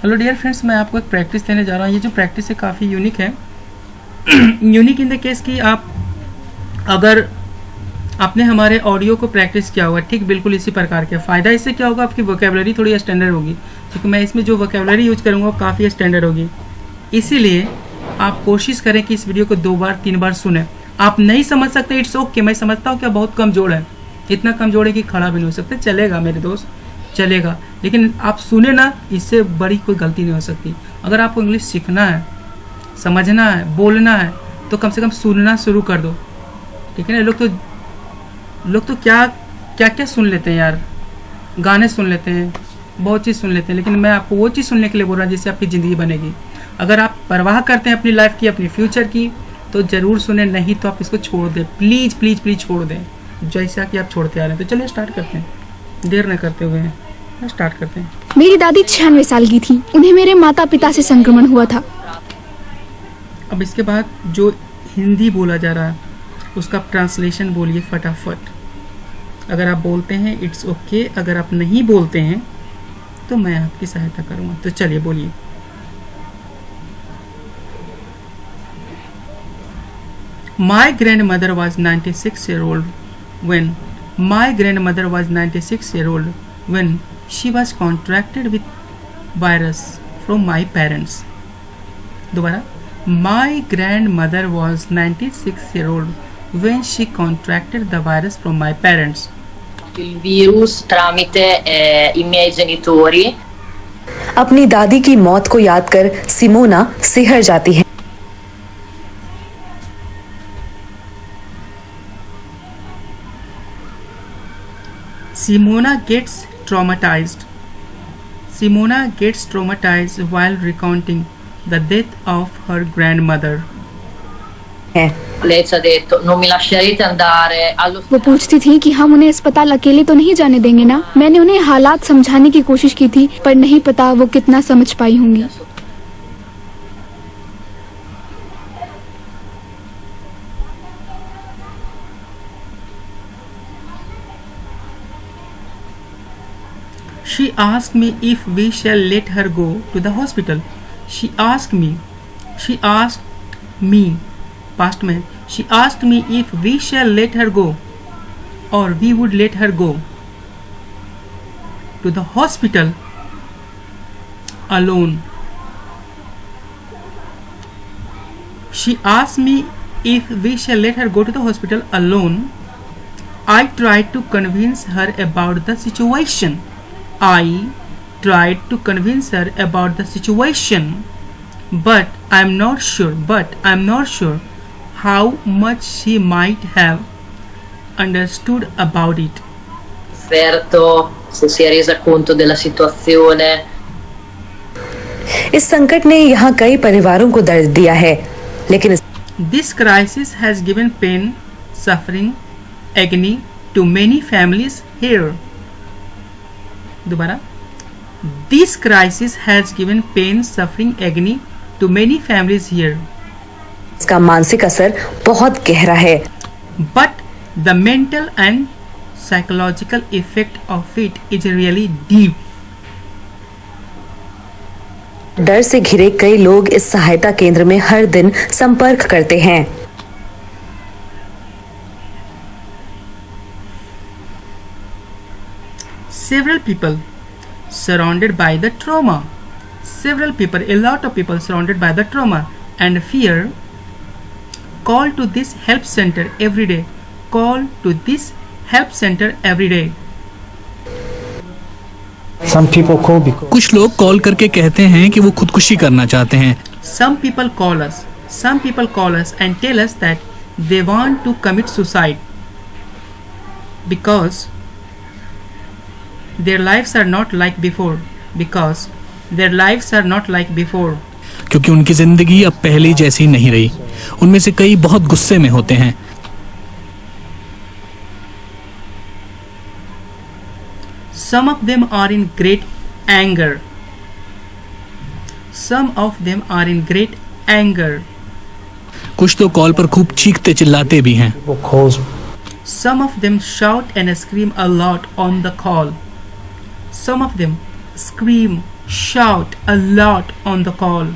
Hello dear friends, मैं आपको एक प्रैक्टिस देने जा रहा हूँ। ये जो प्रैक्टिस है काफ़ी यूनिक है। यूनिक इन द केस कि आप अगर आपने हमारे ऑडियो को प्रैक्टिस किया होगा ठीक बिल्कुल इसी प्रकार के, फ़ायदा इससे क्या होगा, आपकी वोकेबलरी थोड़ी स्टैंडर्ड होगी, क्योंकि मैं इसमें जो वोकेबलरी यूज करूँगा वो काफ़ी स्टैंडर्ड होगी। इसीलिए आप कोशिश करें कि इस वीडियो को 2 बार 3 बार सुने। आप नहीं समझ सकते, इट्स ओके, मैं समझता हूँ कि बहुत कमज़ोर है, इतना कमज़ोर है कि खड़ा भी नहीं हो सकते, चलेगा मेरे दोस्त, चलेगा। लेकिन आप सुने ना, इससे बड़ी कोई गलती नहीं हो सकती। अगर आपको इंग्लिश सीखना है, समझना है, बोलना है, तो कम से कम सुनना शुरू कर दो, ठीक है ना। लोग तो क्या सुन लेते हैं यार, गाने सुन लेते हैं, बहुत चीज़ सुन लेते हैं, लेकिन मैं आपको वो चीज़ सुनने के लिए बोल रहा हूँ जिससे आपकी ज़िंदगी बनेगी। अगर आप परवाह करते हैं अपनी लाइफ की, अपनी फ्यूचर की, तो ज़रूर सुने, नहीं तो आप इसको छोड़ दें, प्लीज़ प्लीज़ प्लीज़ छोड़ दें, जैसा कि आप छोड़ते आ रहे हैं। तो चलिए स्टार्ट करते हैं, देर न करते हुए स्टार्ट करते हैं। मेरी दादी 96 साल की थी। उन्हें मेरे माता पिता से संक्रमण हुआ था। अब इसके बाद जो हिंदी बोला जा रहा है उसका ट्रांसलेशन बोलिए फटाफट। अगर आप बोलते हैं इट्स ओके, अगर आप नहीं बोलते हैं तो मैं आपकी सहायता करूंगा। तो चलिए बोलिए। My grand mother was 96 year old when my grandmother was 96 year old when she was contracted with virus from my parents. दोबारा, my grandmother was 96 year old when she contracted the virus from my parents. Il virus tramite i miei genitori. अपनी दादी की मौत को याद कर Simona सिहर जाती है। Simona gets traumatized. Simona gets traumatized while recounting the death of her grandmother. Lei ci ha detto non mi lascerete andare वो all'ospedale. पूछती थी कि हम उन्हें अस्पताल अकेले तो नहीं जाने देंगे ना। मैंने उन्हें हालात समझाने की कोशिश की थी, पर नहीं पता वो कितना समझ पाई होंगी। She asked me if we shall let her go to the hospital. She asked me, past में, she asked me if we shall let her go, or we would let her go to the hospital alone. She asked me if we shall let her go to the hospital alone. I tried to convince her about the situation. I tried to convince her about the situation, but I'm not sure how much she might have understood about it. Offerto, se si è resa conto della situazione. इस संकट ने यहाँ कई परिवारों को दर्द दिया है, लेकिन This crisis has given pain, suffering, agony to many families here. दोबारा, This crisis has given pain, suffering, agony to many families here. इसका मानसिक असर बहुत गहरा है। But the mental and psychological effect of it is really deep. डर से घिरे कई लोग इस सहायता केंद्र में हर दिन संपर्क करते हैं। Several people surrounded by the trauma. A lot of people surrounded by the trauma and fear call to this help center every day. Call to this help center every day. Some people call because कुछ लोग call करके कहते हैं कि वो खुदकुशी करना चाहते हैं। Some people call us and tell us that they want to commit suicide because their lives are not like before. क्योंकि उनकी जिंदगी अब पहले जैसी नहीं रही। उनमें से कई बहुत गुस्से में होते हैं। Some of them are in great anger. कुछ तो कॉल पर खूब चीखते चिल्लाते भी हैं। people calls Some of them shout and scream a lot on the call. Some of them scream, shout a lot on the call.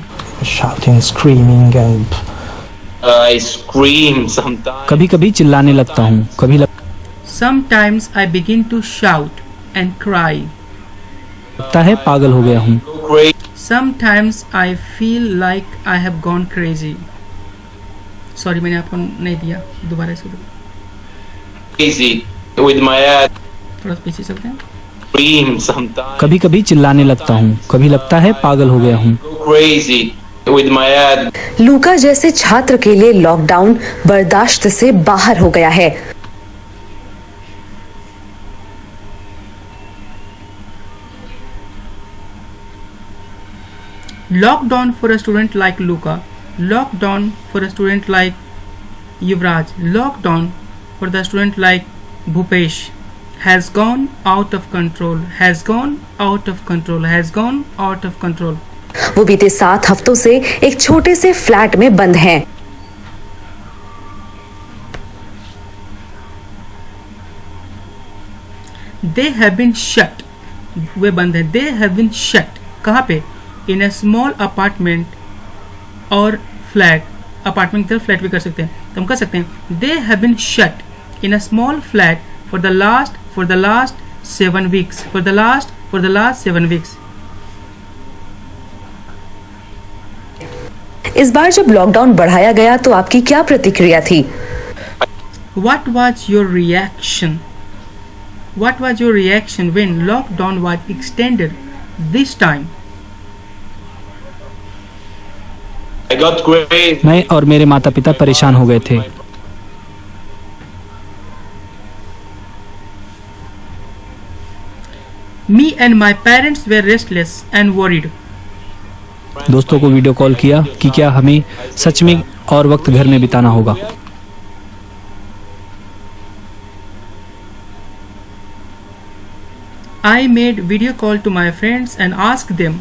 shouting, screaming, and I scream sometimes. कभी कभी चिल्लाने लगता हूँ, Sometimes I begin to shout and cry. लगता है पागल हो गया हूँ. Go crazy. Sometimes I feel like I have gone crazy. Sorry, मैंने आपको नहीं दिया, दोबारा से दो. Crazy with my head. थोड़ा पीछे चलते हैं. Scream sometimes. कभी कभी चिल्लाने लगता हूँ, कभी लगता है पागल हो गया हूँ. Go crazy with my head. लूका जैसे छात्र के लिए लॉकडाउन बर्दाश्त से बाहर हो गया है. Lockdown for a student like Luca, lockdown for a student like Yuvraj, lockdown for the student like Bhupesh has gone out of control, has gone out of control, has gone out of control. वो बीते 7 हफ्तों से एक छोटे से flat में बंद हैं. They have been shut. वे बंद हैं. They have been shut. कहाँ पे? In a small apartment और flat. अपार्टमेंट की तरफ फ्लैट भी कर सकते हैं, तो हम कर सकते हैं they have been shut in a small flat for the last 7 weeks. For the last 7 weeks. इस बार जब लॉकडाउन बढ़ाया गया तो आपकी क्या प्रतिक्रिया थी? What was your reaction? What was your reaction when lockdown was extended this time? I got crazy. मैं और मेरे माता पिता परेशान हो गए थे. Me and my parents were restless and worried. दोस्तों को वीडियो कॉल किया कि क्या हमें सच में और वक्त घर में बिताना होगा. I made video call to my friends and asked them,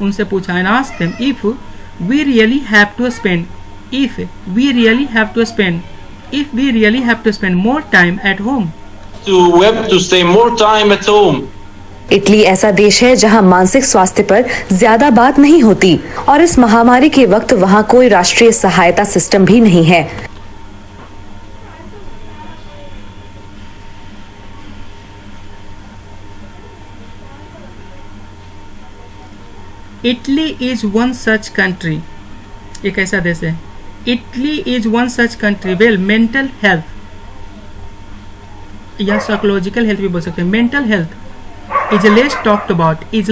उनसे पूछा and asked them if we really have to spend more time at home. We have to stay more time at home. Italy ऐसा देश है जहां मानसिक स्वास्थ्य पर ज्यादा बात नहीं होती और इस महामारी के वक्त वहां कोई राष्ट्रीय सहायता सिस्टम भी नहीं है. Italy is one such country. एक ऐसा देश है. Italy is one such country. Well, mental health या psychological health भी बोल सकते हैं. Mental health is less talked about. Is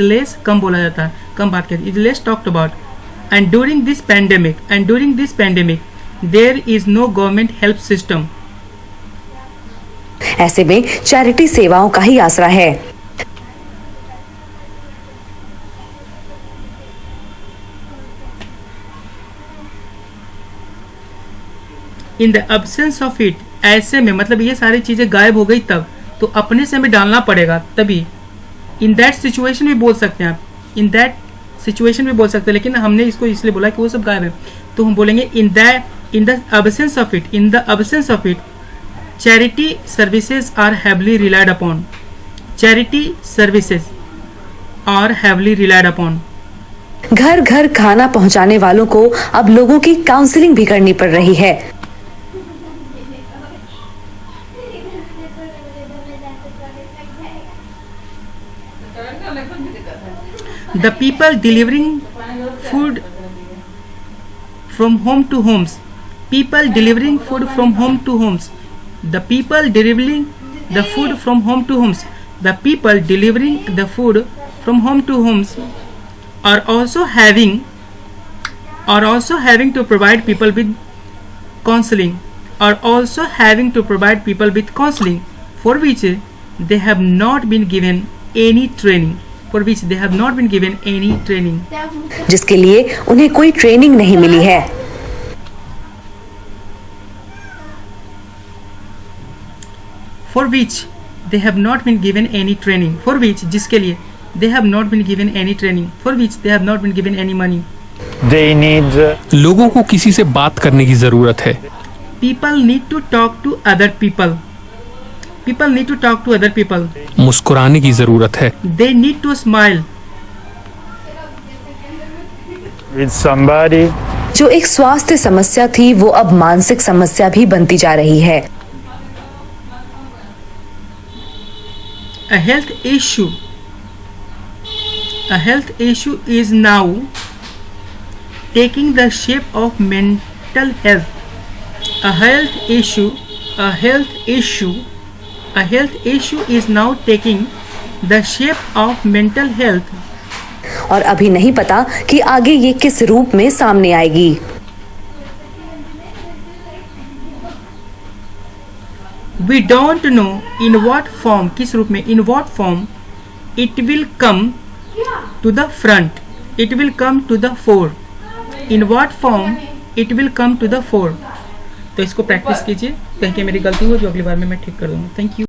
less कम बोला जाता है, कम बात करते. Is less talked about. And during this pandemic, there is no government help system. ऐसे में चैरिटी सेवाओं का ही आसरा है. इन द एब्सेंस ऑफ इट, ऐसे में मतलब ये सारी चीजें गायब हो गई तब, तो अपने से हमें डालना पड़ेगा तभी. इन दैट सिचुएशन भी बोल सकते हैं आप, इन दैट सिचुएशन भी बोल सकते हैं, लेकिन हमने इसको इसलिए बोला कि वो सब गायब है, तो हम बोलेंगे in the absence of it charity services are heavily relied upon. Charity services are heavily relied upon. घर घर खाना पहुंचाने वालों को अब लोगों की काउंसलिंग भी करनी पड़ रही है. The people delivering food from home to homes. The people delivering the food from home to homes are also having to provide people with counseling. For which they have not been given any training. जिसके लिए उन्हें कोई training नहीं मिली है. For which they have not been given any training. For which जिसके लिए they have not been given any training. For which they have not been given any money. they need लोगों को किसी से बात करने की जरूरत है. People need to talk to other people. मुस्कुराने की जरूरत है. They need to smile. with somebody. जो एक स्वास्थ्य समस्या थी वो अब मानसिक समस्या भी बनती जा रही है। A health issue is now taking the shape of mental health. A health issue is now taking the shape of mental health. और अभी नहीं पता कि आगे ये किस रूप में सामने आएगी। We don't know in what form, किस रूप में, in what form it will come to the front, it will come to the fore, in what form it will come to the fore। तो इसको प्रैक्टिस कीजिए, कहीं कि मेरी गलती हो जो अगली बार में मैं ठीक कर दूंगा। Thank you.